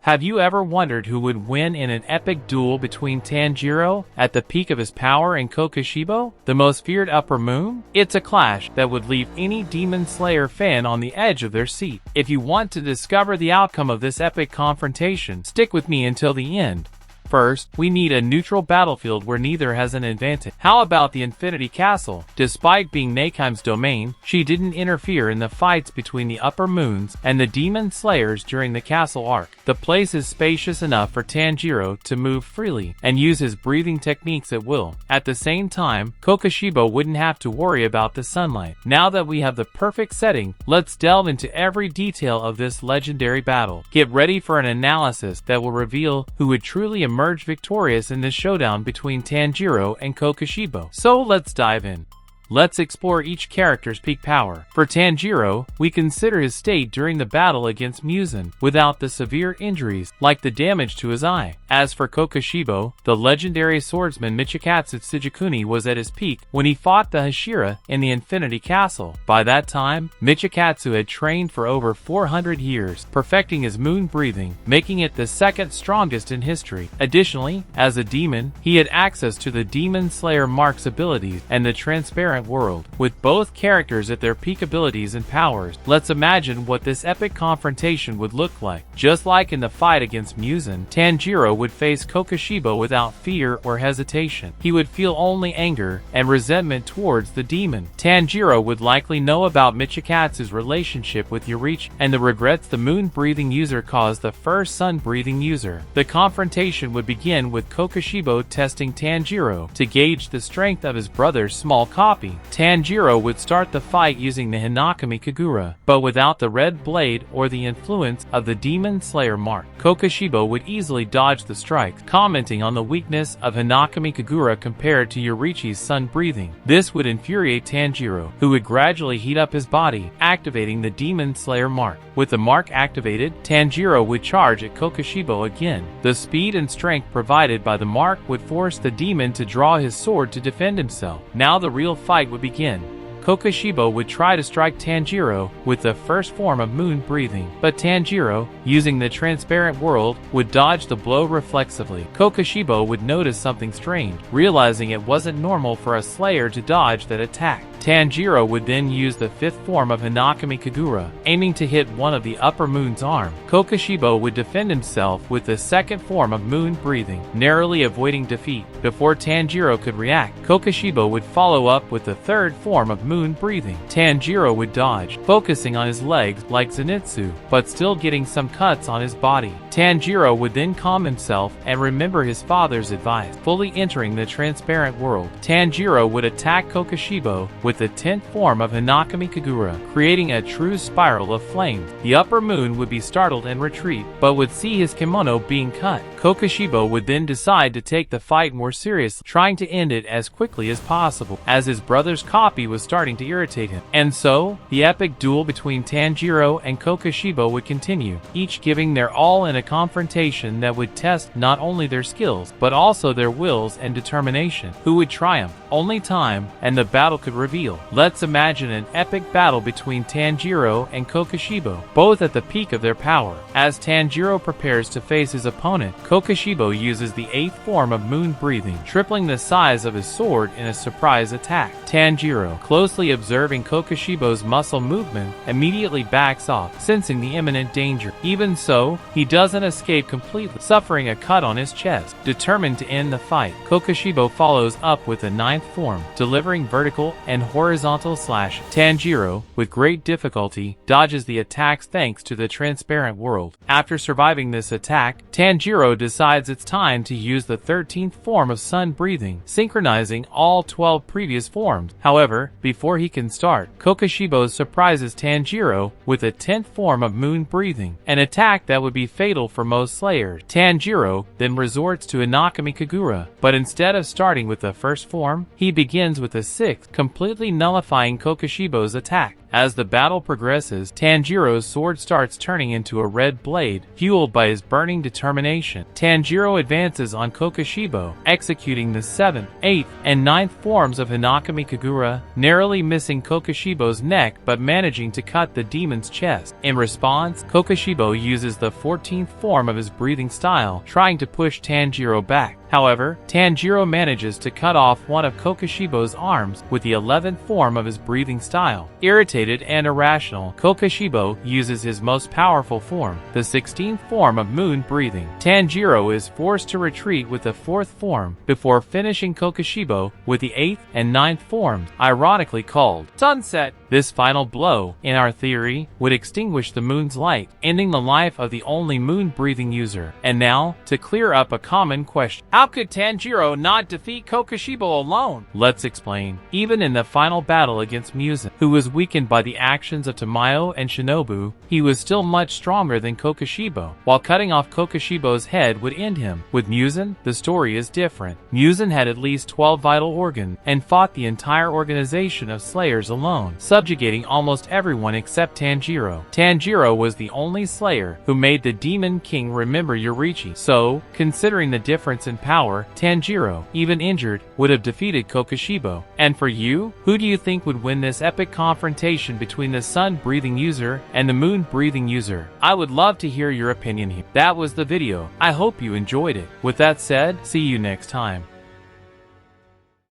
Have you ever wondered who would win in an epic duel between Tanjiro, at the peak of his power, and Kokushibo, the most feared upper moon? It's a clash that would leave any Demon Slayer fan on the edge of their seat. If you want to discover the outcome of this epic confrontation, stick with me until the end. First, we need a neutral battlefield where neither has an advantage. How about the Infinity Castle? Despite being Nakeheim's domain, she didn't interfere in the fights between the Upper Moons and the Demon Slayers during the castle arc. The place is spacious enough for Tanjiro to move freely and use his breathing techniques at will. At the same time, Kokushibo wouldn't have to worry about the sunlight. Now that we have the perfect setting, let's delve into every detail of this legendary battle. Get ready for an analysis that will reveal who would truly emerge victorious in this showdown between Tanjiro and Kokushibo. So let's dive in. Let's explore each character's peak power. For Tanjiro, we consider his state during the battle against Muzan, without the severe injuries, like the damage to his eye. As for Kokushibo, the legendary swordsman Michikatsu Tsujikuni was at his peak when he fought the Hashira in the Infinity Castle. By that time, Michikatsu had trained for over 400 years, perfecting his moon breathing, making it the second strongest in history. Additionally, as a demon, he had access to the Demon Slayer Mark's abilities and the transparent world. With both characters at their peak abilities and powers, let's imagine what this epic confrontation would look like. Just like in the fight against Muzan, Tanjiro would face Kokushibo without fear or hesitation. He would feel only anger and resentment towards the demon. Tanjiro would likely know about Michikatsu's relationship with Yorichi and the regrets the moon-breathing user caused the first sun-breathing user. The confrontation would begin with Kokushibo testing Tanjiro to gauge the strength of his brother's small copy. Tanjiro would start the fight using the Hinakami Kagura, but without the red blade or the influence of the Demon Slayer mark. Kokushibo would easily dodge the strikes, commenting on the weakness of Hinakami Kagura compared to Yorichi's sun breathing. This would infuriate Tanjiro, who would gradually heat up his body, activating the Demon Slayer mark. With the mark activated, Tanjiro would charge at Kokushibo again. The speed and strength provided by the mark would force the demon to draw his sword to defend himself. Now the real fight would begin. Kokushibo would try to strike Tanjiro with the first form of moon breathing, but Tanjiro, using the transparent world, would dodge the blow reflexively. Kokushibo would notice something strange, realizing it wasn't normal for a Slayer to dodge that attack. Tanjiro would then use the fifth form of Hinakami Kagura, aiming to hit one of the Upper Moon's arm. Kokushibo would defend himself with the second form of moon breathing, narrowly avoiding defeat. Before Tanjiro could react, Kokushibo would follow up with the third form of moon breathing. Tanjiro would dodge, focusing on his legs like Zenitsu, but still getting some cuts on his body. Tanjiro would then calm himself and remember his father's advice, fully entering the transparent world. Tanjiro would attack Kokushibo with the 10th form of Hinakami Kagura, creating a true spiral of flames. The Upper Moon would be startled and retreat, but would see his kimono being cut. Kokushibo would then decide to take the fight more seriously, trying to end it as quickly as possible, as his brother's copy was starting to irritate him. And so, the epic duel between Tanjiro and Kokushibo would continue, each giving their all in a confrontation that would test not only their skills, but also their wills and determination. Who would triumph? Only time and the battle could reveal. Let's imagine an epic battle between Tanjiro and Kokushibo, both at the peak of their power. As Tanjiro prepares to face his opponent, Kokushibo uses the 8th form of moon breathing, tripling the size of his sword in a surprise attack. Tanjiro, closely observing Kokushibo's muscle movement, immediately backs off, sensing the imminent danger. Even so, he doesn't escape completely, suffering a cut on his chest. Determined to end the fight, Kokushibo follows up with a 9th form, delivering vertical and horizontal slash. Tanjiro, with great difficulty, dodges the attacks thanks to the transparent world. After surviving this attack, Tanjiro decides it's time to use the 13th form of sun breathing, synchronizing all 12 previous forms. However, before he can start, Kokushibo surprises Tanjiro with a 10th form of moon breathing, an attack that would be fatal for most Slayers. Tanjiro then resorts to Hinakami Kagura, but instead of starting with the first form, he begins with the 6th, completely nullifying Kokushibo's attack. As the battle progresses, Tanjiro's sword starts turning into a red blade, fueled by his burning determination. Tanjiro advances on Kokushibo, executing the 7th, 8th, and 9th forms of Hinakami Kagura, narrowly missing Kokushibo's neck but managing to cut the demon's chest. In response, Kokushibo uses the 14th form of his breathing style, trying to push Tanjiro back. However, Tanjiro manages to cut off one of Kokushibo's arms with the 11th form of his breathing style. Irritated and irrational, Kokushibo uses his most powerful form, the 16th form of moon breathing. Tanjiro is forced to retreat with the 4th form before finishing Kokushibo with the 8th and 9th forms, ironically called Sunset. This final blow, in our theory, would extinguish the moon's light, ending the life of the only moon-breathing user. And now, to clear up a common question. How could Tanjiro not defeat Kokushibo alone? Let's explain. Even in the final battle against Muzan, who was weakened by the actions of Tamayo and Shinobu, he was still much stronger than Kokushibo. While cutting off Kokushibo's head would end him, with Muzan, the story is different. Muzan had at least 12 vital organs, and fought the entire organization of Slayers alone, subjugating almost everyone except Tanjiro. Tanjiro was the only Slayer who made the Demon King remember Yorichi. So, considering the difference in power, Tanjiro, even injured, would have defeated Kokushibo. And for you, who do you think would win this epic confrontation between the sun-breathing user and the moon-breathing user? I would love to hear your opinion here. That was the video. I hope you enjoyed it. With that said, see you next time.